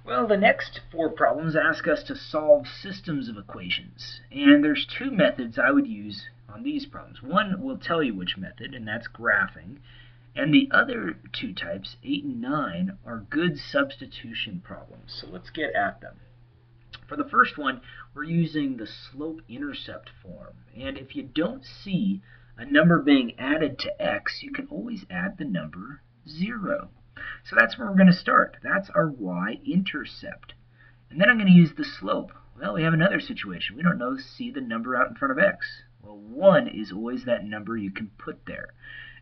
Well, the next four problems ask us to solve systems of equations, and there's two methods I would use on these problems. One will tell you which method, and that's graphing, and the other two types, 8 and 9, are good substitution problems. So let's get at them. For the first one, we're using the slope-intercept form, and if you don't see a number being added to x, you can always add the number 0. So that's where we're going to start. That's our y-intercept. And then I'm going to use the slope. Well, we have another situation. We don't see the number out in front of x. Well, 1 is always that number you can put there.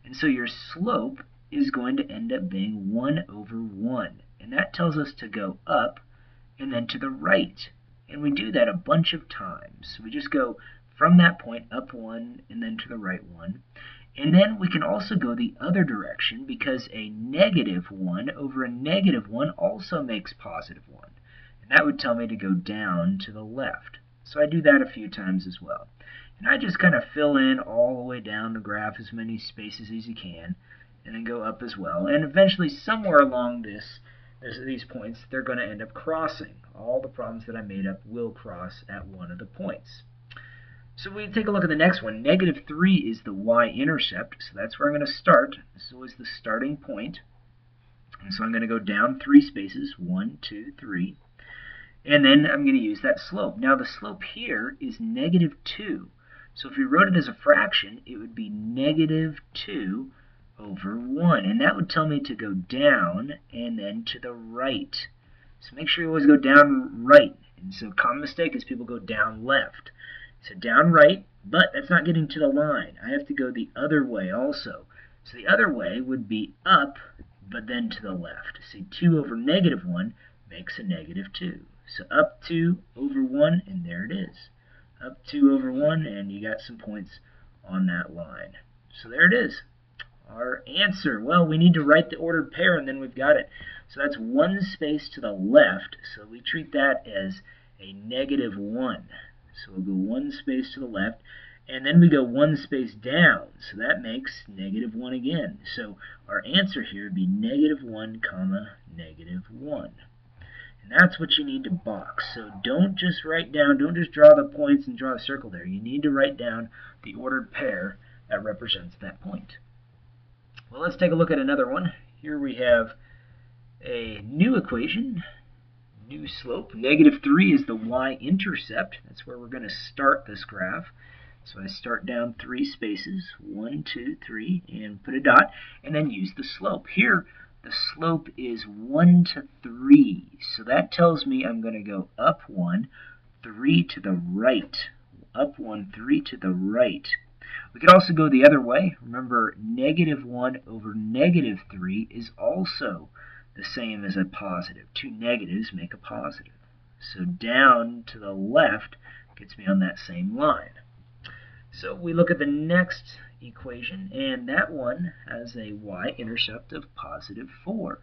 And so your slope is going to end up being 1 over 1. And that tells us to go up and then to the right. And we do that a bunch of times. We just go from that point up 1 and then to the right 1. And then we can also go the other direction because a negative 1 over a negative 1 also makes positive 1. And that would tell me to go down to the left. So I do that a few times as well. And I just kind of fill in all the way down the graph as many spaces as you can, and then go up as well. And eventually somewhere along these points, they're going to end up crossing. All the problems that I made up will cross at one of the points. So we take a look at the next one. Negative 3 is the y-intercept, so that's where I'm going to start. This is always the starting point. And so I'm going to go down 3 spaces, 1, 2, 3. And then I'm going to use that slope. Now the slope here is negative 2. So if we wrote it as a fraction, it would be negative 2 over 1. And that would tell me to go down and then to the right. So make sure you always go down right. And so common mistake is people go down left. So down right, but that's not getting to the line. I have to go the other way also. So the other way would be up, but then to the left. See, 2 over negative 1 makes a negative 2. So up 2 over 1, and there it is. Up 2 over 1, and you got some points on that line. So there it is. Our answer. Well, we need to write the ordered pair, and then we've got it. So that's 1 space to the left, so we treat that as a negative 1. So we'll go 1 space to the left, and then we go 1 space down. So that makes negative 1 again. So our answer here would be negative 1 comma negative 1. And that's what you need to box. So don't just write down, don't just draw the points and draw a circle there. You need to write down the ordered pair that represents that point. Well, let's take a look at another one. Here we have a new equation. New slope. Negative 3 is the y-intercept. That's where we're going to start this graph. So I start down 3 spaces, 1, 2, 3, and put a dot, and then use the slope. Here, the slope is 1 to 3. So that tells me I'm going to go up 1, 3 to the right. Up 1, 3 to the right. We could also go the other way. Remember, negative 1 over negative 3 is also the same as a positive. 2 negatives make a positive. So down to the left gets me on that same line. So we look at the next equation, and that one has a y-intercept of positive 4.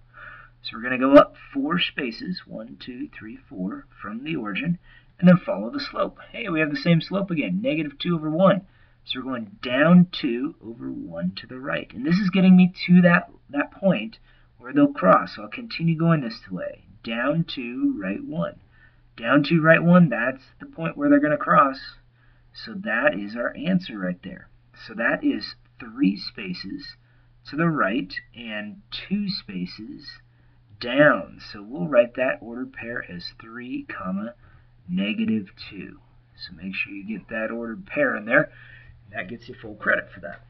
So we're going to go up 4 spaces, 1, 2, 3, 4, from the origin, and then follow the slope. Hey, we have the same slope again, negative 2 over 1. So we're going down 2 over 1 to the right. And this is getting me to that point where they'll cross. So I'll continue going this way. Down 2, right 1. Down 2, right 1, that's the point where they're going to cross. So that is our answer right there. So that is 3 spaces to the right and 2 spaces down. So we'll write that ordered pair as 3 comma negative 2. So make sure you get that ordered pair in there. That gets you full credit for that.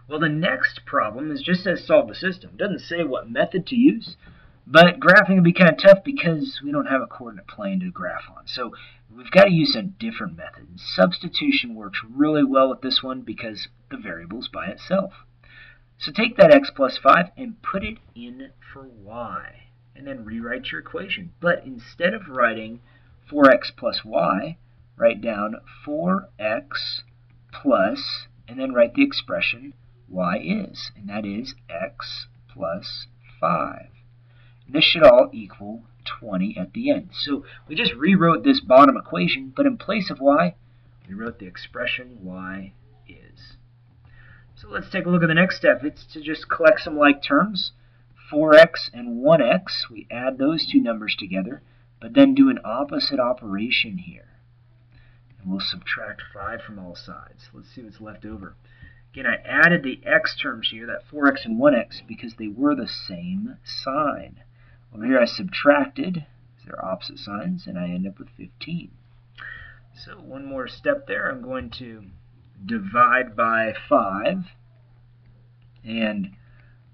Well, the next problem is just says solve the system. It doesn't say what method to use, but graphing would be kind of tough because we don't have a coordinate plane to graph on. So we've got to use a different method. Substitution works really well with this one because the variable's by itself. So take that x plus 5 and put it in for y, and then rewrite your equation. But instead of writing 4x plus y, write down 4x plus, and then write the expression y is, and that is x plus 5. And this should all equal 20 at the end. So we just rewrote this bottom equation, but in place of y, we wrote the expression y is. So let's take a look at the next step. It's to just collect some like terms. 4x and 1x, we add those two numbers together, but then do an opposite operation here. And we'll subtract 5 from all sides. Let's see what's left over. Again, I added the x terms here, that 4x and 1x, because they were the same sign. Over here I subtracted, they're opposite signs, and I end up with 15. So one more step there. I'm going to divide by 5, and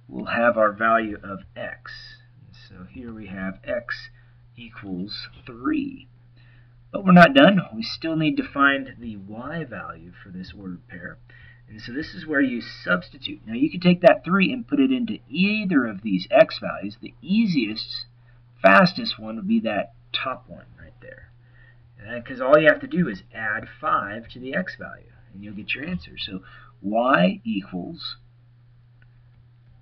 we'll have our value of x. So here we have x equals 3. But we're not done. We still need to find the y value for this ordered pair. And so this is where you substitute. Now you can take that 3 and put it into either of these x values. The easiest, fastest one would be that top one right there. Because all you have to do is add 5 to the x value, and you'll get your answer. So y equals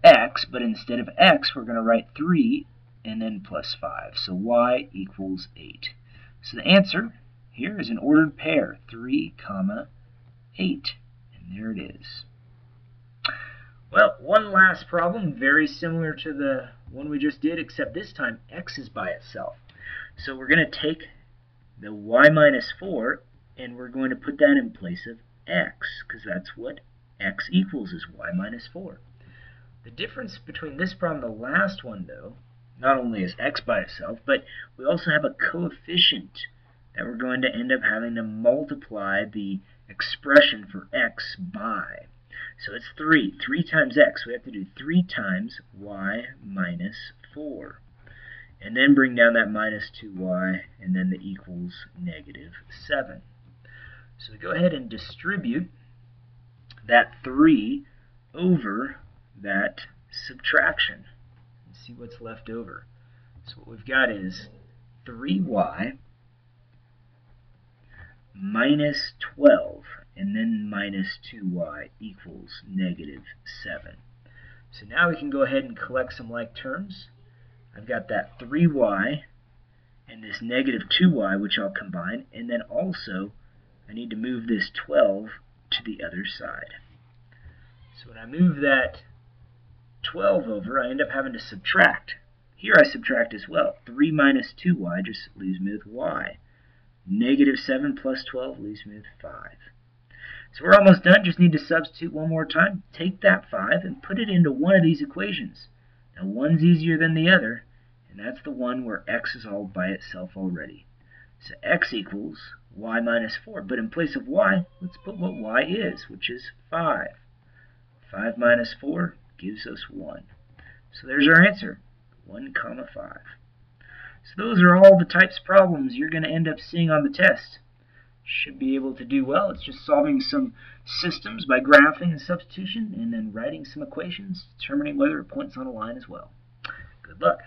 x, but instead of x, we're going to write 3 and then plus 5. So y equals 8. So the answer here is an ordered pair, 3, 8. And there it is. Well, one last problem, very similar to the one we just did, except this time x is by itself. So we're going to take the y minus 4, and we're going to put that in place of x, because that's what x equals, is y minus 4. The difference between this problem and the last one, though, not only is x by itself, but we also have a coefficient that we're going to end up having to multiply the expression for x by. So it's 3. 3 times x. We have to do 3 times y minus 4. And then bring down that minus 2y, and then the equals negative 7. So we go ahead and distribute that 3 over that subtraction and see what's left over. So what we've got is 3y minus 12, and then minus 2y equals negative 7. So now we can go ahead and collect some like terms. I've got that 3y and this negative 2y, which I'll combine, and then also I need to move this 12 to the other side. So when I move that 12 over, I end up having to subtract. Here I subtract as well. 3 minus 2y just leaves me with y. Negative 7 plus 12 leaves me with 5. So we're almost done. Just need to substitute one more time. Take that 5 and put it into one of these equations. Now one's easier than the other, and that's the one where x is all by itself already. So x equals y minus 4. But in place of y, let's put what y is, which is 5. 5 minus 4 gives us 1. So there's our answer, 1, 5. So those are all the types of problems you're going to end up seeing on the test. Should be able to do well. It's just solving some systems by graphing and substitution, and then writing some equations, determining whether a point's on a line as well. Good luck.